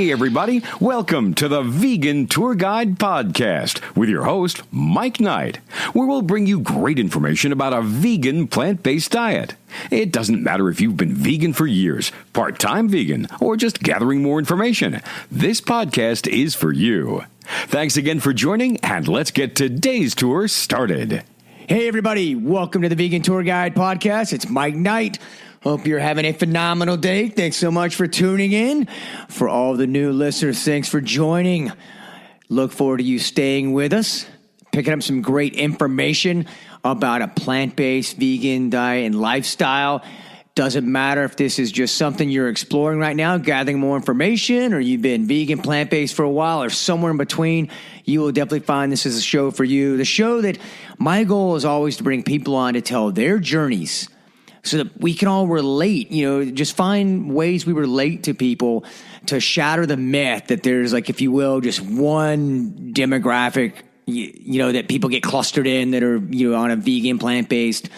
Hey, everybody. Welcome to the Vegan Tour Guide podcast with your host, Mike Knight, where we'll bring you great information about a vegan plant-based diet. It doesn't matter if you've been vegan for years, part-time vegan, or just gathering more information. This podcast is for you. Thanks again for joining, and let's get today's tour started. Hey, everybody. Welcome to the Vegan Tour Guide podcast. It's Mike Knight. Hope you're having a phenomenal day. Thanks so much for tuning in. For all the new listeners, thanks for joining. Look forward to you staying with us, picking up some great information about a plant-based vegan diet and lifestyle. Doesn't matter if this is just something you're exploring right now, gathering more information, or you've been vegan, plant-based for a while, or somewhere in between. You will definitely find this is a show for you. The show that my goal is always to bring people on to tell their journeys so that we can all relate, just find ways we relate to people to shatter the myth that there's, like, if you will, just one demographic, that people get clustered in that are, on a vegan, plant-based,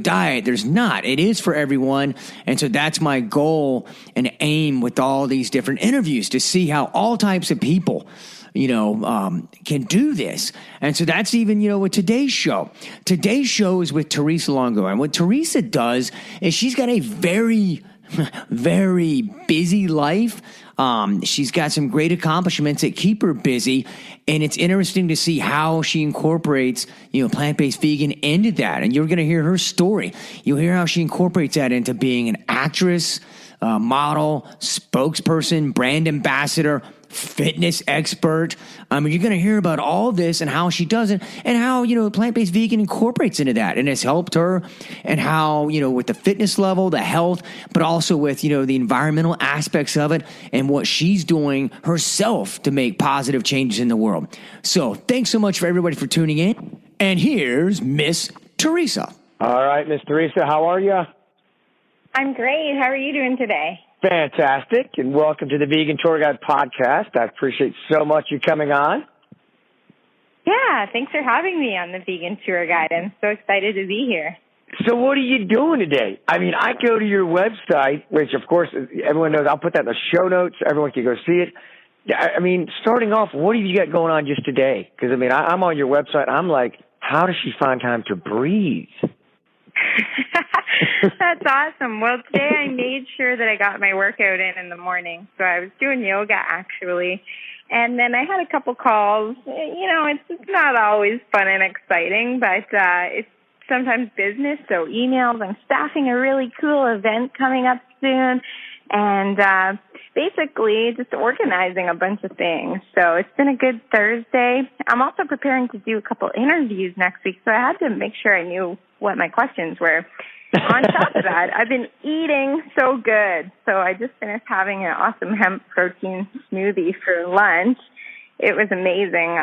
diet. There's not. It is for everyone. And so that's my goal and aim with all these different interviews, to see how all types of people can do this. And so that's even, with today's show. Today's show is with Theresa Longo. And what Theresa does is she's got a very, very busy life. She's got some great accomplishments that keep her busy. And it's interesting to see how she incorporates, plant-based vegan into that. And you're going to hear her story. You'll hear how she incorporates that into being an actress, model, spokesperson, brand ambassador, fitness expert. You're going to hear about all this and how she does it, and how, plant-based vegan incorporates into that, and it's helped her, and how, with the fitness level, the health, but also with, the environmental aspects of it, and what she's doing herself to make positive changes in the world. So thanks so much for everybody for tuning in. And here's Miss Theresa. All right, Miss Theresa, how are you? I'm great. How are you doing today? Fantastic, and welcome to the Vegan Tour Guide podcast. I appreciate so much you coming on. Yeah, thanks for having me on the Vegan Tour Guide. I'm so excited to be here. So what are you doing today? I go to your website, which, of course, everyone knows. I'll put that in the show notes. Everyone can go see it. Starting off, what have you got going on just today? Because, I'm on your website. I'm like, how does she find time to breathe? That's awesome. Well, today I made sure that I got my workout in the morning. So I was doing yoga, actually. And then I had a couple calls. It's not always fun and exciting, but it's sometimes business. So emails. I'm staffing a really cool event coming up soon. And basically just organizing a bunch of things. So it's been a good Thursday. I'm also preparing to do a couple interviews next week. So I had to make sure I knew what my questions were. On top of that, I've been eating so good. So I just finished having an awesome hemp protein smoothie for lunch. It was amazing.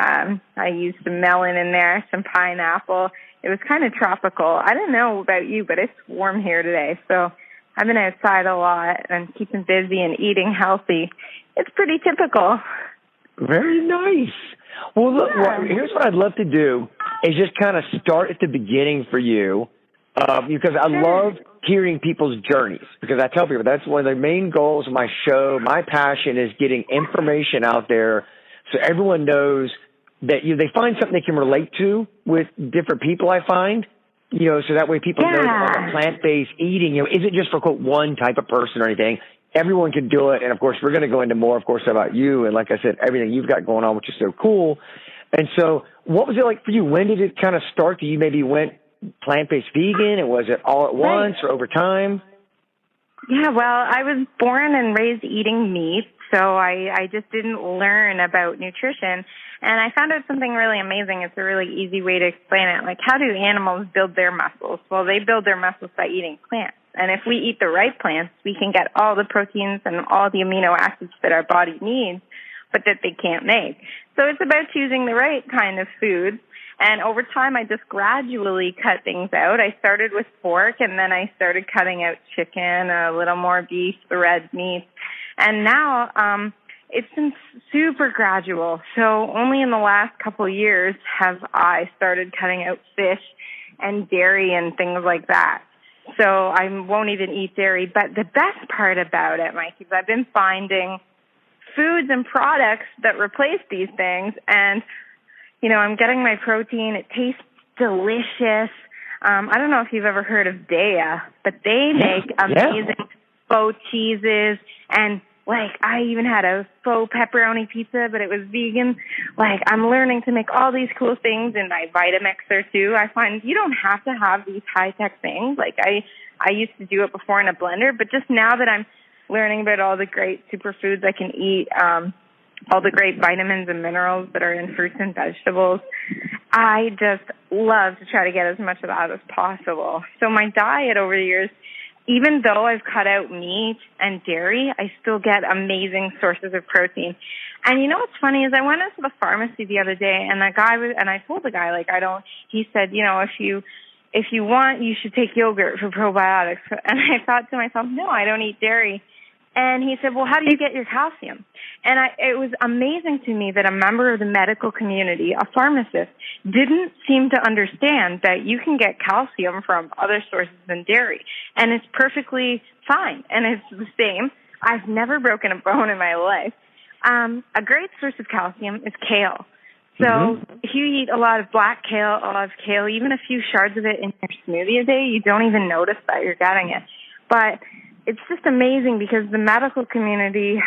I used some melon in there, some pineapple. It was kind of tropical. I don't know about you, but it's warm here today. So I've been outside a lot and keeping busy and eating healthy. It's pretty typical. Very nice. Well, look, here's what I'd love to do is just kind of start at the beginning for you. Because I love hearing people's journeys, because I tell people that's one of the main goals of my show. My passion is getting information out there so everyone knows that they find something they can relate to with different people, I find, so that way people know that plant-based eating, isn't just for, quote, one type of person or anything. Everyone can do it. And, of course, we're going to go into more, of course, about you. And like I said, everything you've got going on, which is so cool. And so what was it like for you? When did it kind of start that you maybe went plant-based vegan, and was it all at once or over time? Yeah, well, I was born and raised eating meat, so I just didn't learn about nutrition. And I found out something really amazing. It's a really easy way to explain it. Like, how do animals build their muscles? Well, they build their muscles by eating plants. And if we eat the right plants, we can get all the proteins and all the amino acids that our body needs, but that they can't make. So it's about choosing the right kind of food. And over time, I just gradually cut things out. I started with pork, and then I started cutting out chicken, a little more beef, the red meat. And now it's been super gradual. So only in the last couple of years have I started cutting out fish and dairy and things like that. So I won't even eat dairy. But the best part about it, Mike, is I've been finding foods and products that replace these things. And, you know, I'm getting my protein. It tastes delicious. I don't know if you've ever heard of Daiya, but they make amazing faux cheeses. And, like, I even had a faux pepperoni pizza, but it was vegan. Like, I'm learning to make all these cool things in my Vitamixer, too. I find you don't have to have these high-tech things. Like, I used to do it before in a blender, but just now that I'm learning about all the great superfoods I can eat, all the great vitamins and minerals that are in fruits and vegetables, I just love to try to get as much of that as possible. So my diet over the years, even though I've cut out meat and dairy, I still get amazing sources of protein. And you know what's funny is I went into the pharmacy the other day, and I told the guy, like, he said, you know, if you want, you should take yogurt for probiotics. And I thought to myself, no, I don't eat dairy. And he said, well, how do you get your calcium? And it was amazing to me that a member of the medical community, a pharmacist, didn't seem to understand that you can get calcium from other sources than dairy. And it's perfectly fine. And it's the same. I've never broken a bone in my life. A great source of calcium is kale. So if you eat a lot of black kale, olive kale, even a few shards of it in your smoothie a day, you don't even notice that you're getting it. But it's just amazing because the medical community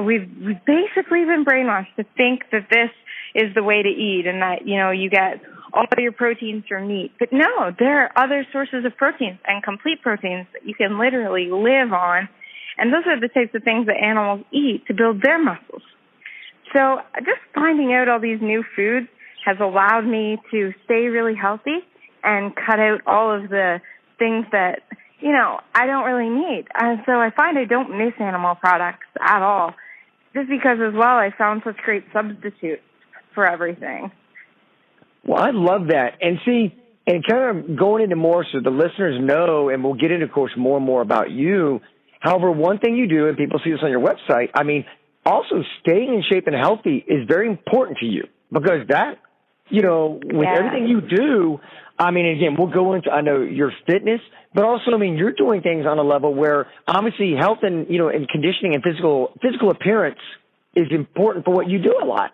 we've basically been brainwashed to think that this is the way to eat and that, you know, you get all your proteins from meat. But no, there are other sources of proteins and complete proteins that you can literally live on. And those are the types of things that animals eat to build their muscles. So just finding out all these new foods has allowed me to stay really healthy and cut out all of the things that, you know, I don't really need. So I find I don't miss animal products at all. Just because as well I found such great substitutes for everything. Well, I love that. And see, and kind of going into more so the listeners know, and we'll get into, of course, more and more about you. However, one thing you do, and people see this on your website, I mean, also staying in shape and healthy is very important to you because that, you know, with everything you do, I mean, again, we'll go into, I know, your fitness, but also, I mean, you're doing things on a level where obviously health and, you know, and conditioning and physical appearance is important for what you do a lot.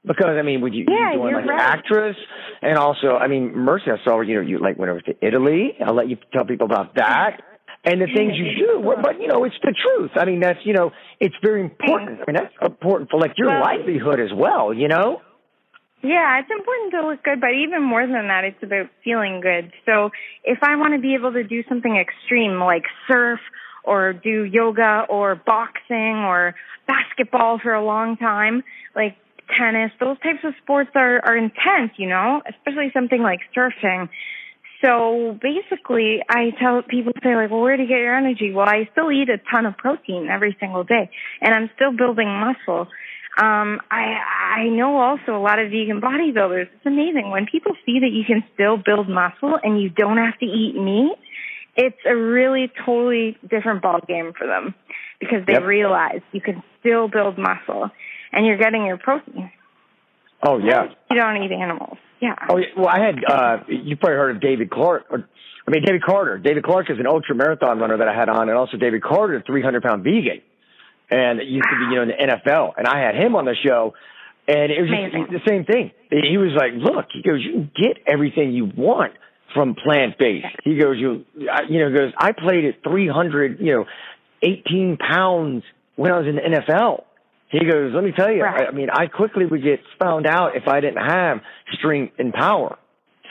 Because, I mean, you're doing like an actress and also, I mean, Mercy, I saw, you know, you like went over to Italy. I'll let you tell people about that and the things you do. But, you know, it's the truth. I mean, that's, you know, it's very important. I mean, that's important for like your livelihood as well, you know? Yeah, it's important to look good, but even more than that, it's about feeling good. So if I want to be able to do something extreme like surf or do yoga or boxing or basketball for a long time, like tennis, those types of sports are intense, you know, especially something like surfing. So basically, I tell people, say like, well, where do you get your energy? Well, I still eat a ton of protein every single day, and I'm still building muscle. I know also a lot of vegan bodybuilders. It's amazing when people see that you can still build muscle and you don't have to eat meat. It's a really totally different ball game for them because they realize you can still build muscle and you're getting your protein. Oh, yeah. You don't eat animals. Yeah. Oh, yeah. Well, I had, you probably heard of David Clark, David Carter. David Clark is an ultra marathon runner that I had on, and also David Carter, a 300-pound vegan. And it used to be, you know, in the NFL. And I had him on the show, and it was just the same thing. He was like, look, he goes, you can get everything you want from plant-based. He goes, I played at 300, 18 pounds when I was in the NFL. He goes, let me tell you, I mean, I quickly would get found out if I didn't have strength and power.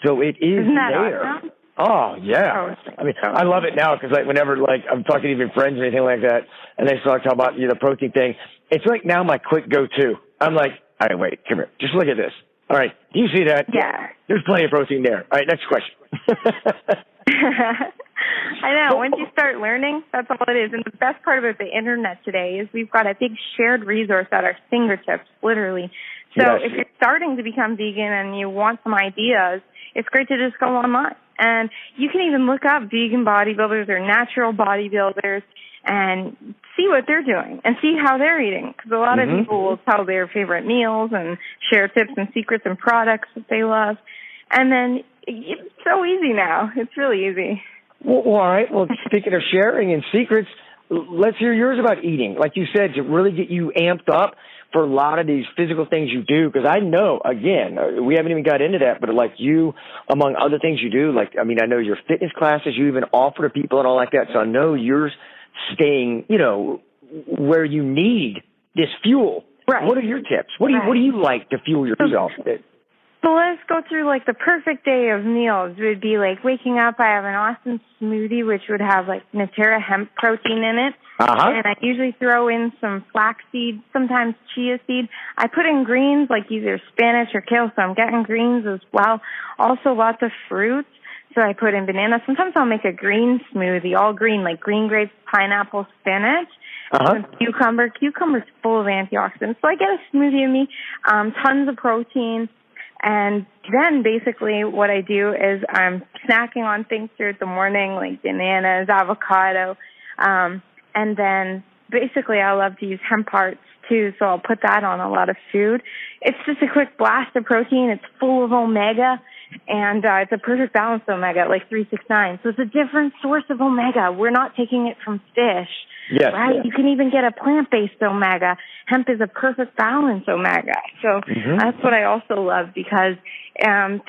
So it is there. Awesome? Oh, yeah. I mean, I love it now because, like, whenever, like, I'm talking to even friends or anything like that, and they start talking about, the protein thing, it's like now my quick go-to. I'm like, all right, wait, come here. Just look at this. All right, do you see that? Yeah. There's plenty of protein there. All right, next question. I know. Once you start learning, that's all it is. And the best part about the internet today is we've got a big shared resource at our fingertips, literally. So if you're starting to become vegan and you want some ideas, it's great to just go online. And you can even look up vegan bodybuilders or natural bodybuilders and see what they're doing and see how they're eating. Because a lot of people will tell their favorite meals and share tips and secrets and products that they love. And then it's so easy now. It's really easy. Well, all right. Well, speaking of sharing and secrets, let's hear yours about eating. Like you said, to really get you amped up for a lot of these physical things you do. Because I know, again, we haven't even got into that, but like you, among other things you do, like, I mean, I know your fitness classes you even offer to people and all like that. So I know you're staying, you know, where you need this fuel. Right. What are your tips? What do you like to fuel yourself? So let's go through like the perfect day of meals. It would be like waking up, I have an awesome smoothie which would have like Natera hemp protein in it. And I usually throw in some flaxseed, sometimes chia seed. I put in greens like either spinach or kale, so I'm getting greens as well. Also lots of fruits. So I put in bananas. Sometimes I'll make a green smoothie, all green, like green grapes, pineapple, spinach. Cucumber. Cucumber's full of antioxidants. So I get a smoothie in me, tons of protein. And then basically what I do is I'm snacking on things throughout the morning, like bananas, avocado. And then basically I love to use hemp hearts too, so I'll put that on a lot of food. It's just a quick blast of protein. It's full of omega, and it's a perfect balance of omega, like 369. So it's a different source of omega. We're not taking it from fish. Yes, right? yes. You can even get a plant-based omega. Hemp is a perfect balance omega. So that's what I also love, because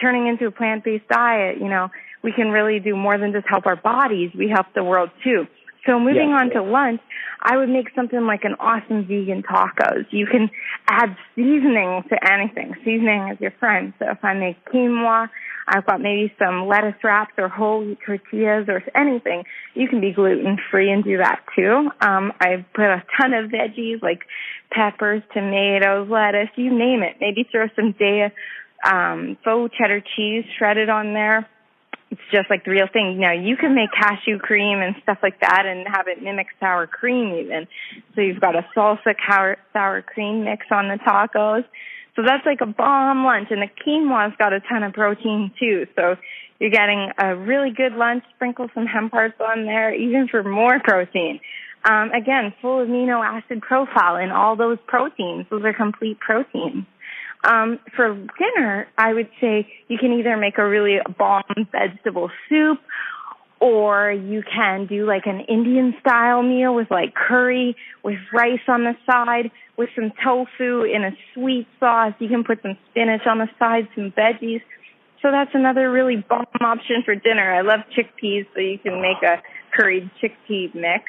turning into a plant-based diet, you know, we can really do more than just help our bodies. We help the world too. So moving on to lunch, I would make something like an awesome vegan tacos. You can add seasoning to anything. Seasoning is your friend. So if I make quinoa, I've got maybe some lettuce wraps or whole wheat tortillas or anything. You can be gluten-free and do that too. I put a ton of veggies like peppers, tomatoes, lettuce, you name it. Maybe throw some faux cheddar cheese shredded on there. It's just like the real thing. Now, you can make cashew cream and stuff like that and have it mimic sour cream even. So you've got a salsa sour cream mix on the tacos. So that's like a bomb lunch. And the quinoa's got a ton of protein too. So you're getting a really good lunch. Sprinkle some hemp hearts on there, even for more protein. Again, full amino acid profile in all those proteins. Those are complete proteins. For dinner, I would say you can either make a really bomb vegetable soup, or you can do like an Indian style meal with like curry, with rice on the side, with some tofu in a sweet sauce. You can put some spinach on the side, some veggies. So that's another really bomb option for dinner. I love chickpeas, so you can make a curried chickpea mix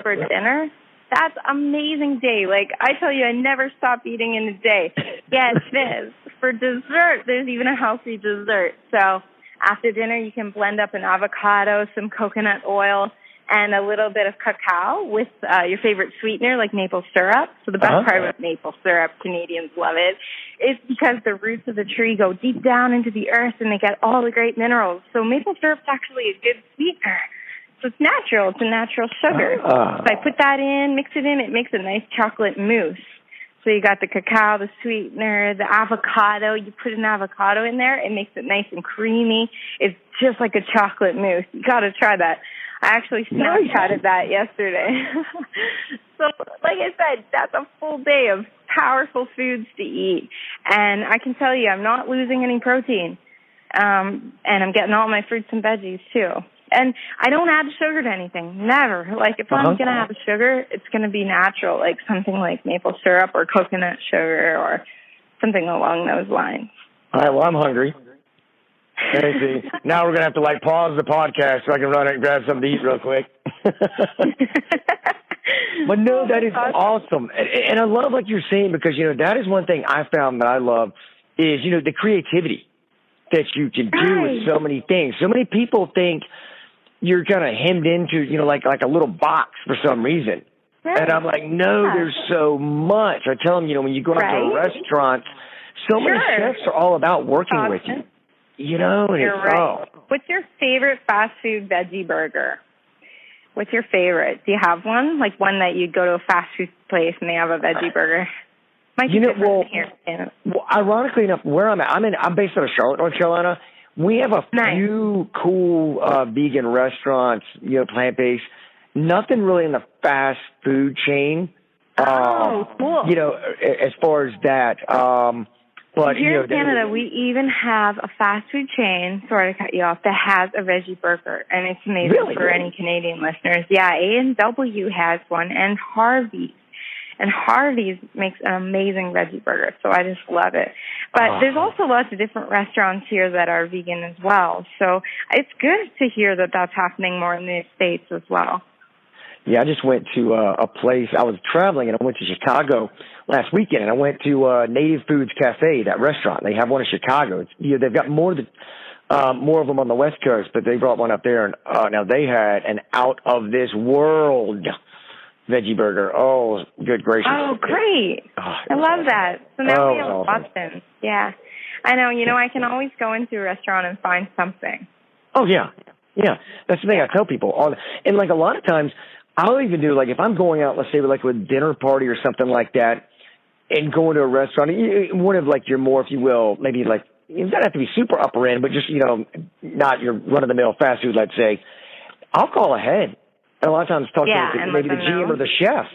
for dinner. That's amazing day. Like, I tell you, I never stop eating in a day. Yes, Fizz. For dessert, there's even a healthy dessert. So after dinner, you can blend up an avocado, some coconut oil, and a little bit of cacao with your favorite sweetener, like maple syrup. So the best part about maple syrup, Canadians love it, is because the roots of the tree go deep down into the earth and they get all the great minerals. So maple syrup's actually a good sweetener. So it's natural. It's a natural sugar. So I put that in, mix it in. It makes a nice chocolate mousse. So you got the cacao, the sweetener, the avocado. You put an avocado in there. It makes it nice and creamy. It's just like a chocolate mousse. You got to try that. I actually Snapchatted that yesterday. So like I said, that's a full day of powerful foods to eat. And I can tell you, I'm not losing any protein. And I'm getting all my fruits and veggies too. And I don't add sugar to anything. Never. Like, if I'm going to have sugar, it's going to be natural, like something like maple syrup or coconut sugar or something along those lines. All right, well, I'm hungry. See, now we're going to have to, like, pause the podcast so I can run and grab something to eat real quick. But, no, that is awesome. And I love what you're saying because, you know, that is one thing I found that I love is, you know, the creativity that you can do with so many things. So many people think you're kind of hemmed into, you know, like a little box for some reason. Right. And I'm like, no, there's so much. I tell them, you know, when you go out to a restaurant, so many chefs are all about working with you. You know, and you're right. What's your favorite fast food veggie burger? What's your favorite? Do you have one? Like one that you'd go to a fast food place and they have a veggie burger? Might be different here. Well, ironically enough, where I'm at, I'm based out of Charlotte, North Carolina. We have a few cool vegan restaurants, you know, plant-based. Nothing really in the fast food chain. Cool. You know, as far as that. But here in Canada, we even have a fast food chain, sorry to cut you off, that has a veggie burger, and it's amazing for any Canadian listeners. Yeah, A&W has one, and Harvey's. And Harvey's makes an amazing veggie burger, so I just love it. But there's also lots of different restaurants here that are vegan as well. So it's good to hear that that's happening more in the States as well. Yeah, I just went to a place. I was traveling, and I went to Chicago last weekend, and I went to Native Foods Cafe, that restaurant. They have one in Chicago. It's, they've got more of them on the West Coast, but they brought one up there, and now they had an out-of-this-world veggie burger. Oh, good gracious. Oh, great. I love that. So now we have options. Yeah. I know. I can always go into a restaurant and find something. Oh, yeah. Yeah. That's the thing I tell people. And, like, a lot of times, I'll even do, like, if I'm going out, let's say, with a dinner party or something like that, and going to a restaurant, one of, like, your more, if you will, maybe, like, it doesn't have to be super upper end, but just, not your run-of-the-mill fast food, let's say, I'll call ahead. And a lot of times talk to maybe the GM or the chef.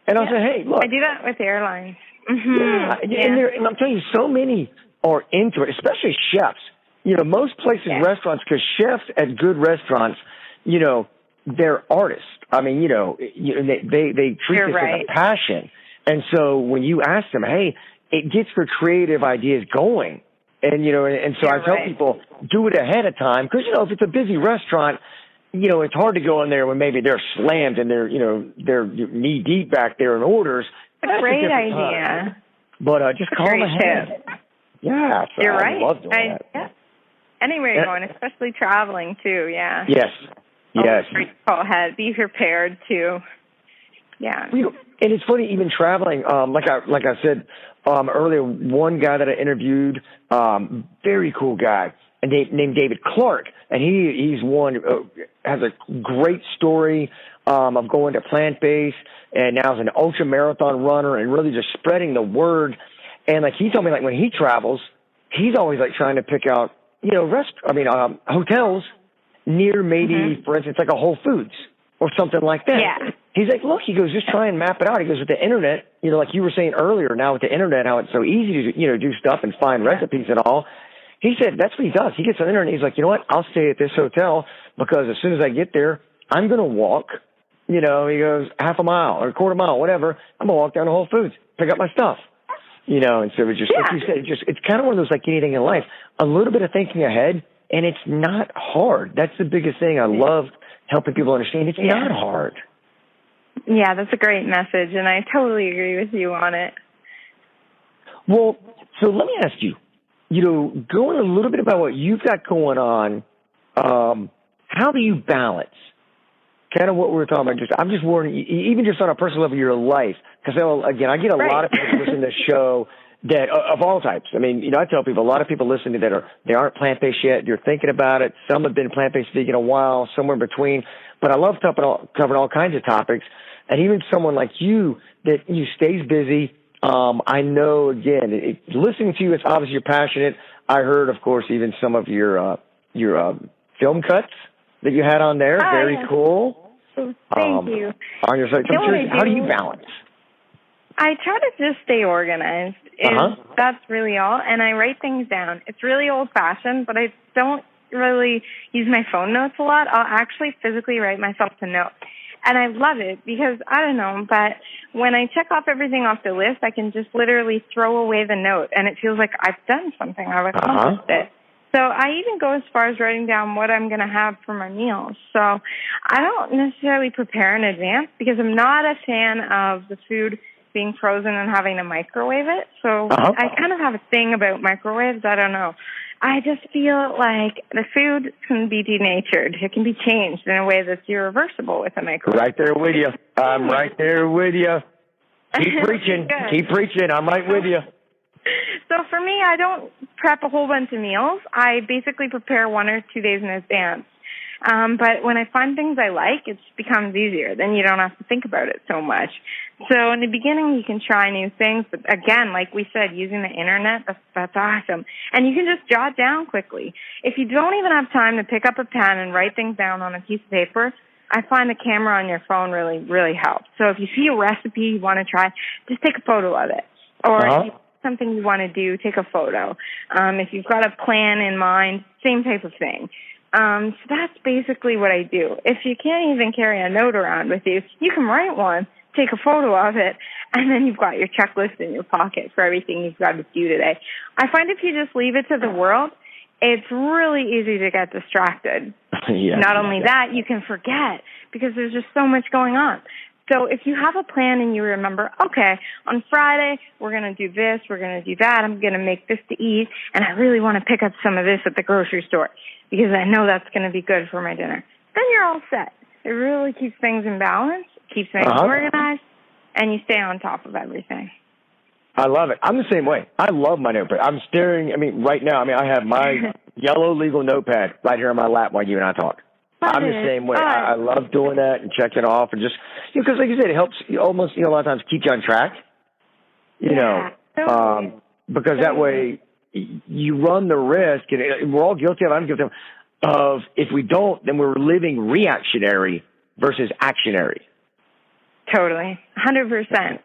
And I'll say, hey, look. I do that with airlines. Mm-hmm. Yeah. And I'm telling you, so many are into it, especially chefs. Most places, restaurants, because chefs at good restaurants, they're artists. I mean, they treat this as a passion. And so when you ask them, hey, it gets their creative ideas going. And, and so I tell people, do it ahead of time. Because, if it's a busy restaurant, it's hard to go in there when maybe they're slammed and they're knee deep back there in orders. That's a great idea. Time. But just call them ahead. Yeah. So you're right. I love doing that. Yeah. Anywhere you're going, especially traveling too, yeah. Yes. Yes. Great to call ahead. Be prepared too. Yeah. And it's funny, even traveling, like I said earlier, one guy that I interviewed, very cool guy, named David Clark, and he's one has a great story of going to plant-based, and now is an ultra marathon runner, and really just spreading the word. And like he told me, like when he travels, he's always like trying to pick out hotels near maybe, for instance, like a Whole Foods or something like that. Yeah. He's like, look, he goes, just try and map it out. He goes, with the internet, like you were saying earlier, now with the internet, how it's so easy to, do stuff and find recipes and all. He said that's what he does. He gets on the internet. He's like, you know what? I'll stay at this hotel because as soon as I get there, I'm going to walk, he goes half a mile or a quarter mile, whatever. I'm going to walk down to Whole Foods, pick up my stuff, and so it's just, like you said, it's kind of one of those, like anything in life, a little bit of thinking ahead, and it's not hard. That's the biggest thing. I love helping people understand it's not hard. Yeah, that's a great message, and I totally agree with you on it. Well, so let me ask you, going a little bit about what you've got going on, how do you balance kind of what we're talking about? I'm just wondering, even just on a personal level, your life, because, again, I get a lot of people listening to the show that of all types. I mean, I tell people, a lot of people listening that they aren't plant-based yet. You're thinking about it. Some have been plant-based vegan a while, somewhere in between. But I love covering all kinds of topics. And even someone like you that stays busy. I know, again, listening to you, it's obviously you're passionate. I heard, of course, even some of your film cuts that you had on there. Very cool. Thank you. On your site. How do you balance? I try to just stay organized. That's really all. And I write things down. It's really old-fashioned, but I don't really use my phone notes a lot. I'll actually physically write myself a note. And I love it because, I don't know, but when I check off everything off the list, I can just literally throw away the note, and it feels like I've done something. I've accomplished it. So I even go as far as writing down what I'm going to have for my meals. So I don't necessarily prepare in advance because I'm not a fan of the food being frozen and having to microwave it. So I kind of have a thing about microwaves. I don't know. I just feel like the food can be denatured. It can be changed in a way that's irreversible with a microwave. Right there with you. I'm right there with you. Keep preaching. Keep preaching. I'm right with you. So for me, I don't prep a whole bunch of meals. I basically prepare 1 or 2 days in advance. But when I find things I like, it becomes easier. Then you don't have to think about it so much. So in the beginning, you can try new things. But again, like we said, using the internet, that's awesome. And you can just jot down quickly. If you don't even have time to pick up a pen and write things down on a piece of paper, I find the camera on your phone really, really helps. So if you see a recipe you want to try, just take a photo of it. Or if you something you want to do, take a photo. If you've got a plan in mind, same type of thing. So that's basically what I do. If you can't even carry a note around with you, you can write one, take a photo of it, and then you've got your checklist in your pocket for everything you've got to do today. I find if you just leave it to the world, it's really easy to get distracted. Not only that, you can forget because there's just so much going on. So if you have a plan and you remember, okay, on Friday, we're going to do this, we're going to do that, I'm going to make this to eat, and I really want to pick up some of this at the grocery store because I know that's going to be good for my dinner, then you're all set. It really keeps things in balance, keeps things organized, and you stay on top of everything. I love it. I'm the same way. I love my notepad. I'm staring, right now, I have my yellow legal notepad right here on my lap while you and I talk. I'm the same way. I love doing that and checking off and just, because like you said, it helps you almost, a lot of times keep you on track, because that way you run the risk, and we're all guilty of, I'm guilty of if we don't, then we're living reactionary versus actionary. Totally. 100%.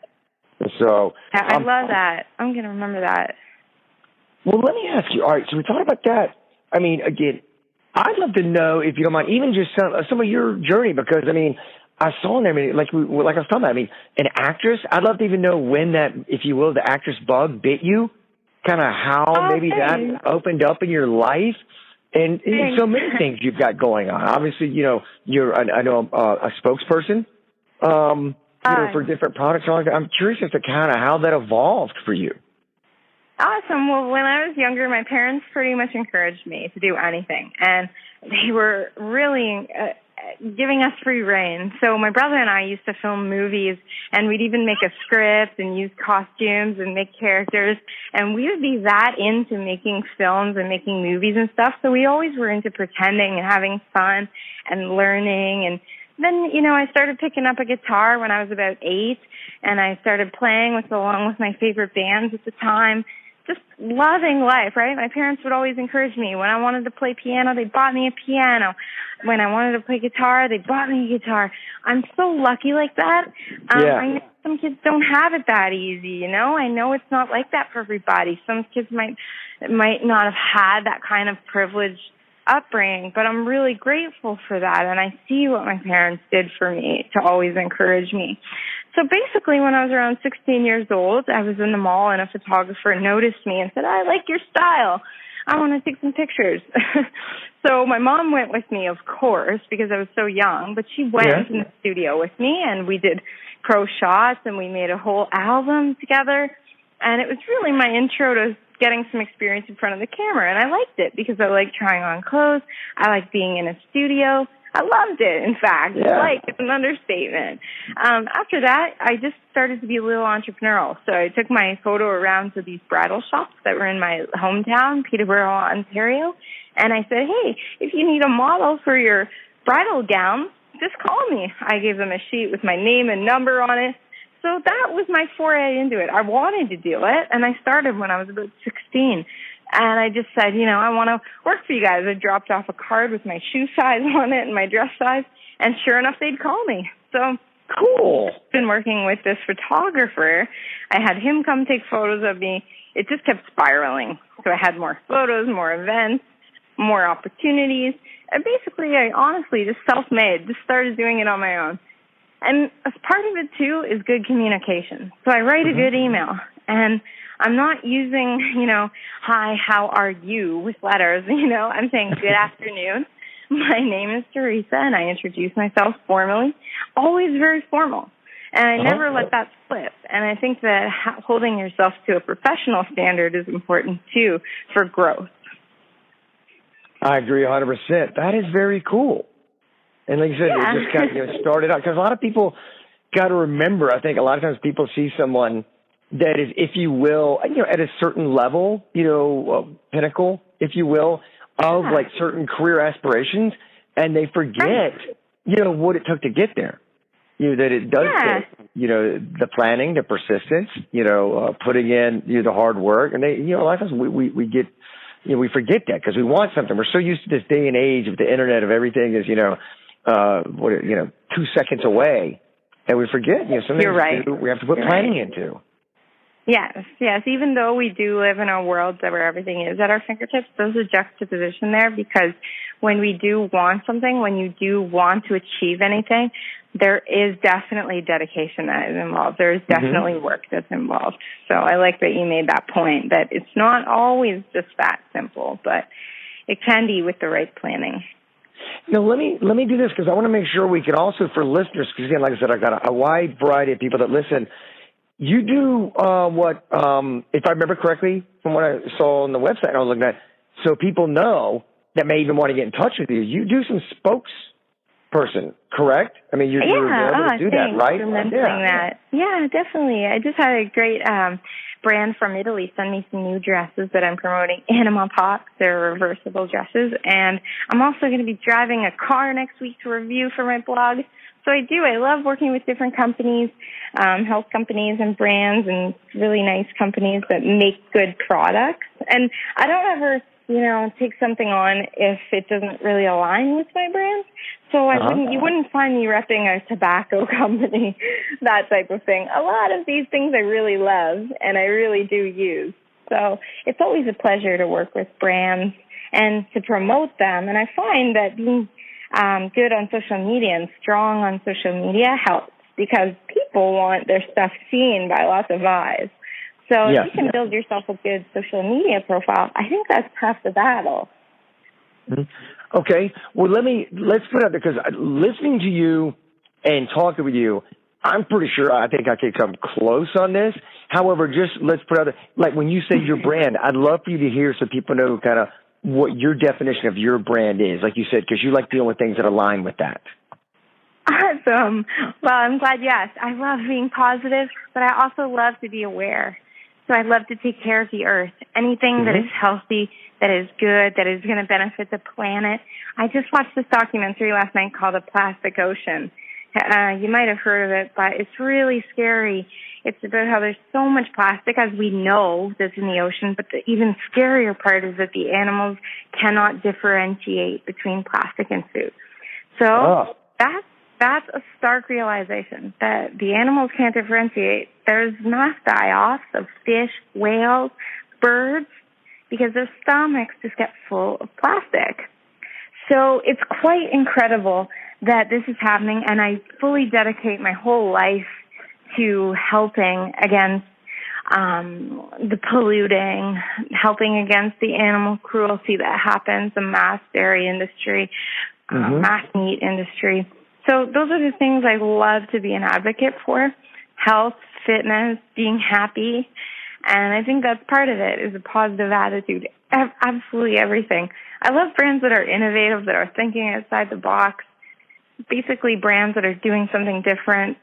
So I love that. I'm going to remember that. Well, let me ask you, all right, so we talked about that. Again, I'd love to know, if you don't mind, even just some of your journey, because, I saw in there, like I was talking about, an actress, I'd love to even know when that, if you will, the actress bug bit you, kind of how maybe that opened up in your life, and so many things you've got going on. Obviously, you're, I know, a spokesperson for different products. I'm curious as to kind of how that evolved for you. Awesome. Well, when I was younger, my parents pretty much encouraged me to do anything, and they were really giving us free reign. So my brother and I used to film movies, and we'd even make a script and use costumes and make characters, and we would be that into making films and making movies and stuff. So we always were into pretending and having fun and learning. And then, I started picking up a guitar when I was about 8, and I started playing along with my favorite bands at the time. Just loving life, right? My parents would always encourage me. When I wanted to play piano, they bought me a piano. When I wanted to play guitar, they bought me a guitar. I'm so lucky like that. I know some kids don't have it that easy, I know it's not like that for everybody. Some kids might not have had that kind of privileged upbringing, but I'm really grateful for that, and I see what my parents did for me to always encourage me. So basically, when I was around 16 years old, I was in the mall, and a photographer noticed me and said, I like your style. I want to take some pictures. So my mom went with me, of course, because I was so young, but she went in the studio with me, and we did pro shots, and we made a whole album together, and it was really my intro to getting some experience in front of the camera, and I liked it because I like trying on clothes. I like being in a studio. I loved it, in fact. Like, it's an understatement. After that, I just started to be a little entrepreneurial. So I took my photo around to these bridal shops that were in my hometown, Peterborough, Ontario, and I said, hey, if you need a model for your bridal gown, just call me. I gave them a sheet with my name and number on it. So that was my foray into it. I wanted to do it, and I started when I was about 16. And I just said, I want to work for you guys. I dropped off a card with my shoe size on it and my dress size, and sure enough, they'd call me. So cool. I've been working with this photographer. I had him come take photos of me. It just kept spiraling. So I had more photos, more events, more opportunities. And basically, I honestly just self-made, just started doing it on my own. And as part of it, too, is good communication. So I write a good email, and I'm not using, hi, how are you with letters, I'm saying good afternoon. My name is Theresa, and I introduce myself formally, always very formal. And I never let that slip. And I think that holding yourself to a professional standard is important, too, for growth. I agree 100%. That is very cool. And like you said, it just kind of started out. Because a lot of people got to remember, I think a lot of times people see someone that is, if you will, at a certain level, pinnacle, if you will, of like certain career aspirations, and they forget, what it took to get there. That it does take, the planning, the persistence, putting in, the hard work. And they, a lot of times we get, we forget that because we want something. We're so used to this day and age of the internet of everything is, 2 seconds away. And we forget, something we have to put planning into. Yes, yes. Even though we do live in a world where everything is at our fingertips, there's a juxtaposition there, because when we do want something, when you do want to achieve anything, there is definitely dedication that is involved. There is definitely work that's involved. So I like that you made that point, that it's not always just that simple, but it can be with the right planning. Now, let me do this, because I want to make sure we can also, for listeners, because again, like I said, I've got a wide variety of people that listen. You do what, if I remember correctly, from what I saw on the website I was looking at, so people know that may even want to get in touch with you. You do some spokesperson, correct? I mean, you're able to do that, right? For mentioning that. Yeah, definitely. I just had a great brand from Italy send me some new dresses that I'm promoting, Anima Pops. They're reversible dresses. And I'm also going to be driving a car next week to review for my blog. So I do. I love working with different companies, health companies and brands, and really nice companies that make good products. And I don't ever, take something on if it doesn't really align with my brand. So you wouldn't find me repping a tobacco company, that type of thing. A lot of these things I really love and I really do use. So it's always a pleasure to work with brands and to promote them. And I find that being good on social media and strong on social media helps, because people want their stuff seen by lots of eyes. So if you can build yourself a good social media profile, I think that's half the battle. Okay. Well, let's put it out there, because listening to you and talking with you, I'm pretty sure I think I could come close on this. However, just let's put out there, like when you say your brand, I'd love for you to hear so people know kind of what your definition of your brand is, like you said, because you like dealing with things that align with that. Awesome. Well, I'm glad you asked. I love being positive, but I also love to be aware. So I love to take care of the earth. Anything that is healthy, that is good, that is going to benefit the planet. I just watched this documentary last night called The Plastic Ocean. You might have heard of it, but it's really scary. It's about how there's so much plastic, as we know, that's in the ocean, but the even scarier part is that the animals cannot differentiate between plastic and food. So that's a stark realization, that the animals can't differentiate. There's mass die-offs of fish, whales, birds, because their stomachs just get full of plastic. So it's quite incredible that this is happening, and I fully dedicate my whole life to helping against the polluting, helping against the animal cruelty that happens, the mass dairy industry, mass meat industry. So those are the things I love to be an advocate for: health, fitness, being happy. And I think that's part of it, is a positive attitude. Absolutely everything. I love brands that are innovative, that are thinking outside the box, basically brands that are doing something different.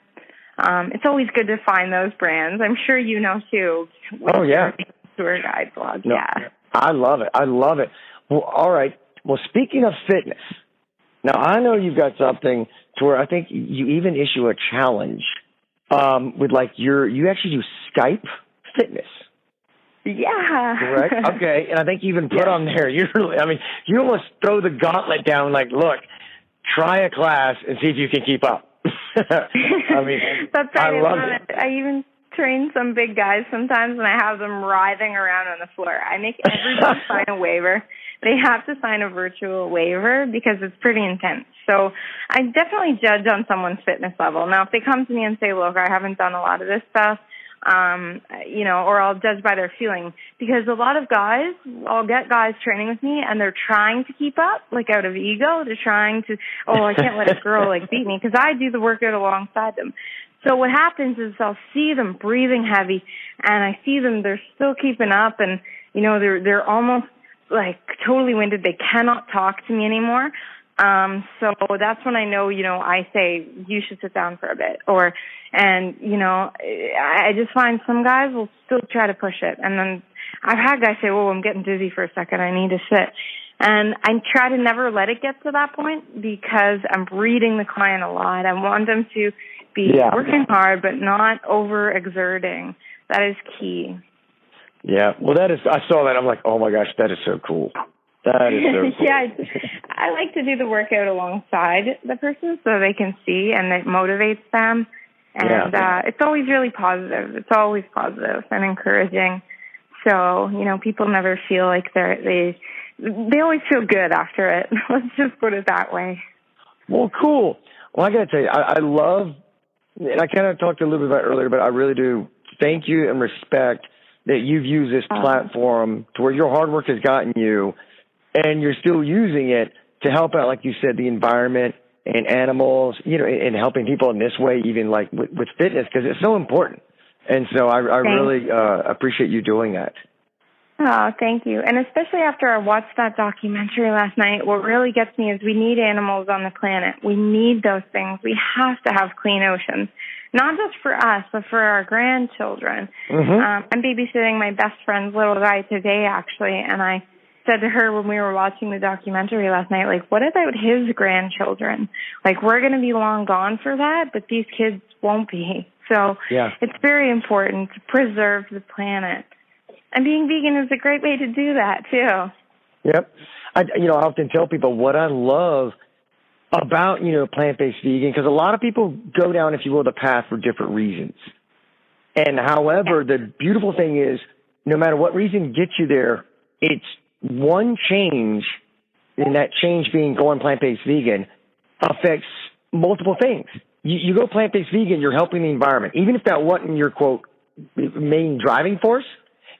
It's always good to find those brands. I'm sure you know, too. Oh, yeah. Tour guide blog, no, I love it. I love it. Well, all right. Well, speaking of fitness, now I know you've got something to where I think you even issue a challenge with you actually do Skype fitness. Yeah. Correct? Okay. And I think you even put on there, you almost throw the gauntlet down, like, look, try a class and see if you can keep up. I mean, that's right. I love it. I even train some big guys sometimes, and I have them writhing around on the floor. I make everybody sign a waiver. They have to sign a virtual waiver because it's pretty intense. So I definitely judge on someone's fitness level. Now, if they come to me and say, look, I haven't done a lot of this stuff, or I'll judge by their feeling, because a lot of guys, I'll get guys training with me and they're trying to keep up, like out of ego. They're trying to, I can't let a girl beat me, because I do the workout alongside them. So what happens is I'll see them breathing heavy, and I see them, they're still keeping up, and, they're almost totally winded. They cannot talk to me anymore. So that's when I know, I say, you should sit down for a bit. I just find some guys will still try to push it. And then I've had guys say, I'm getting dizzy for a second, I need to sit. And I try to never let it get to that point, because I'm reading the client a lot. I want them to be working hard, but not overexerting. That is key. Yeah. Well, I saw that. I'm like, oh my gosh, that is so cool. That is so cool. Yeah, I like to do the workout alongside the person so they can see, and it motivates them. And it's always really positive. It's always positive and encouraging. So, people never feel like they always feel good after it. Let's just put it that way. Well, cool. Well, I got to tell you, I love, and I kind of talked a little bit about it earlier, but I really do thank you and respect that you've used this platform to where your hard work has gotten you, and you're still using it to help out, like you said, the environment and animals, and helping people in this way, even like with fitness, because it's so important. And so I really appreciate you doing that. Oh, thank you. And especially after I watched that documentary last night, what really gets me is we need animals on the planet. We need those things. We have to have clean oceans, not just for us, but for our grandchildren. Mm-hmm. I'm babysitting my best friend's little guy today, actually, and I said to her when we were watching the documentary last night, like, what about his grandchildren? Like, we're going to be long gone for that, but these kids won't be. So it's very important to preserve the planet. And being vegan is a great way to do that, too. Yep. I often tell people what I love about, plant-based vegan, because a lot of people go down, if you will, the path for different reasons. And however, the beautiful thing is, no matter what reason gets you there, it's one change, and that change being going plant-based vegan, affects multiple things. You go plant-based vegan, you're helping the environment. Even if that wasn't your, quote, main driving force,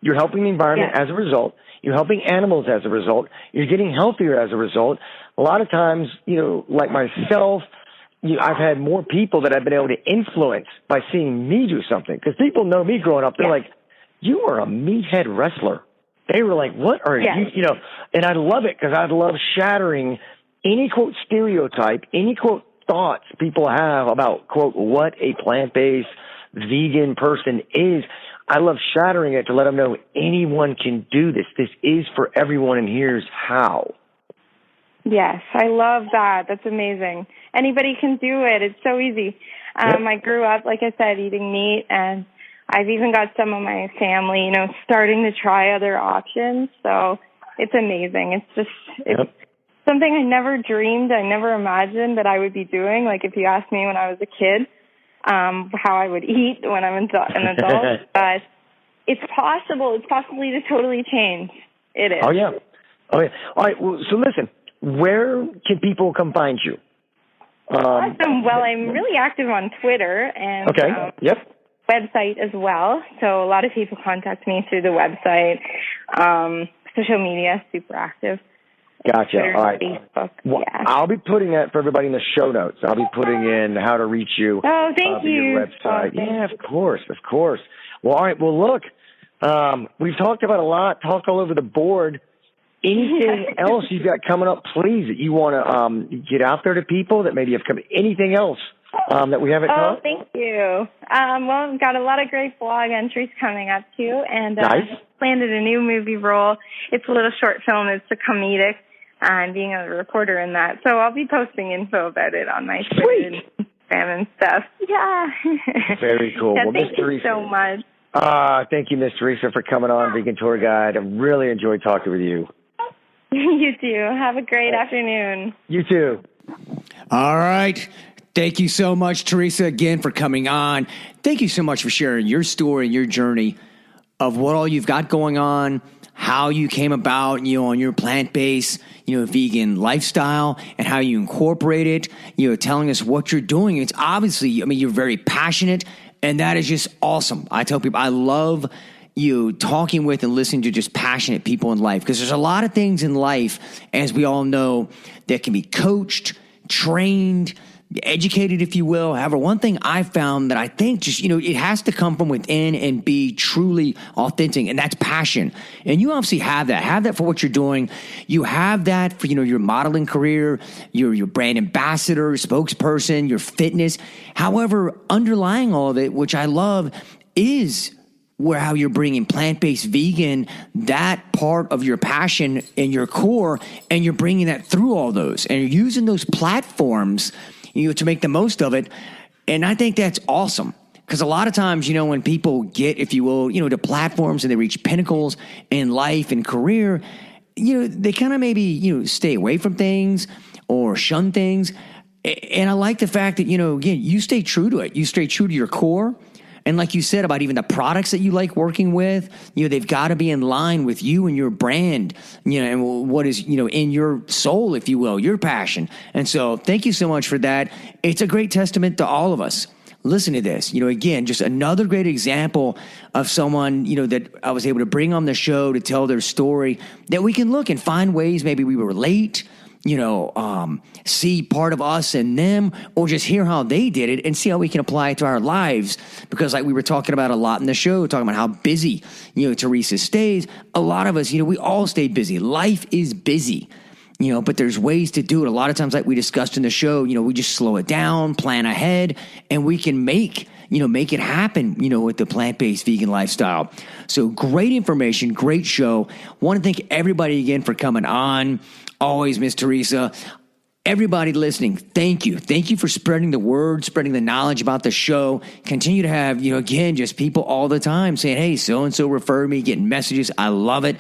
you're helping the environment as a result. You're helping animals as a result. You're getting healthier as a result. A lot of times, like myself, I've had more people that I've been able to influence by seeing me do something. Because people know me growing up. They're like, you are a meathead wrestler. They were like, what are you, and I love it because I love shattering any, quote, stereotype, any, quote, thoughts people have about, quote, what a plant-based vegan person is. I love shattering it to let them know anyone can do this. This is for everyone, and here's how. Yes, I love that. That's amazing. Anybody can do it. It's so easy. I grew up, like I said, eating meat, and I've even got some of my family, starting to try other options. So it's amazing. It's something I never dreamed, I never imagined that I would be doing. Like if you asked me when I was a kid, how I would eat when I'm an adult. But it's possible. It's possibly to totally change. It is. Oh, yeah. All right. Well, so listen, where can people come find you? Awesome. Well, I'm really active on Twitter and website as well. So a lot of people contact me through the website. Social media, super active. Gotcha. Twitter, all right. Facebook. Well, I'll be putting that for everybody in the show notes. I'll be putting in how to reach you. Oh, thank you. Your website. Of course. Well, all right. Well, look, we've talked about a lot, talked all over the board. Anything else you've got coming up, please, that you want to get out there to people that maybe have come? Anything else that we haven't talked? Oh, thank you. Well, I've got a lot of great blog entries coming up, too. And landed a new movie role. It's a little short film. It's a comedic. I'm being a reporter in that. So I'll be posting info about it on my Twitter and Instagram and stuff. Yeah. Very cool. Yeah, well, thank you so much. Thank you, Miss Theresa, for coming on Vegan Tour Guide. I really enjoyed talking with you. You too. Have a great afternoon. You too. All right. Thank you so much, Theresa, again, for coming on. Thank you so much for sharing your story and your journey of what all you've got going on, how you came about, on your plant-based, vegan lifestyle and how you incorporate it, telling us what you're doing. It's obviously, you're very passionate, and that is just awesome. I tell people I love you talking with and listening to just passionate people in life, because there's a lot of things in life, as we all know, that can be coached, trained, educated, if you will. However, one thing I found that I think just, it has to come from within and be truly authentic, and that's passion. And you obviously have that for what you're doing. You have that for, your modeling career, your brand ambassador, spokesperson, your fitness. However, underlying all of it, which I love, is how you're bringing plant-based vegan, that part of your passion and your core, and you're bringing that through all those, and you're using those platforms to make the most of it. And I think that's awesome, because a lot of times, when people get, if you will, to platforms and they reach pinnacles in life and career, they kind of maybe, stay away from things or shun things. And I like the fact that, again, you stay true to it. You stay true to your core. And like you said about even the products that you like working with, they've got to be in line with you and your brand, and what is, in your soul, if you will, your passion. And so thank you so much for that. It's a great testament to all of us. Listen to this, again, just another great example of someone, that I was able to bring on the show to tell their story, that we can look and find ways maybe we relate, see part of us and them, or just hear how they did it and see how we can apply it to our lives. Because like we were talking about a lot in the show, talking about how busy, Theresa stays. A lot of us, we all stay busy. Life is busy, but there's ways to do it. A lot of times, like we discussed in the show, we just slow it down, plan ahead, and we can make it happen, with the plant-based vegan lifestyle. So great information, great show. Want to thank everybody again for coming on. Always, Miss Theresa. Everybody listening, thank you. Thank you for spreading the word, spreading the knowledge about the show. Continue to have, again, just people all the time saying, hey, so-and-so referred me, getting messages. I love it.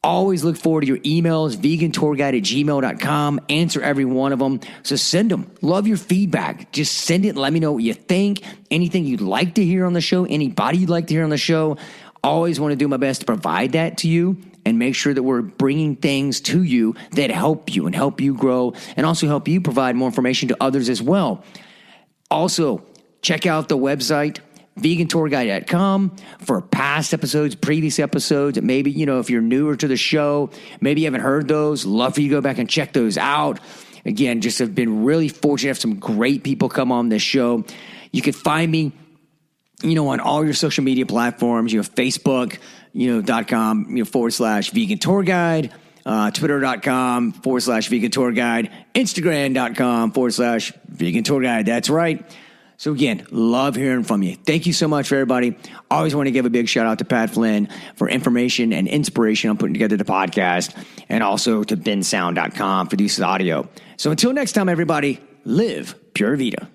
Always look forward to your emails, VeganTourGuide@gmail.com. Answer every one of them. So send them. Love your feedback. Just send it and let me know what you think. Anything you'd like to hear on the show, anybody you'd like to hear on the show. Always want to do my best to provide that to you and make sure that we're bringing things to you that help you and help you grow and also help you provide more information to others as well. Also, check out the website, VeganTourGuide.com, for past episodes, previous episodes. Maybe, if you're newer to the show, maybe you haven't heard those, love for you to go back and check those out. Again, just have been really fortunate to have some great people come on this show. You can find me, on all your social media platforms, Facebook, .com, /VeganTourGuide, Twitter.com/VeganTourGuide, Instagram.com/VeganTourGuide. That's right. So again, love hearing from you. Thank you so much for everybody. Always want to give a big shout out to Pat Flynn for information and inspiration on putting together the podcast, and also to bensound.com for the use of audio. So until next time, everybody, live Pure Vita.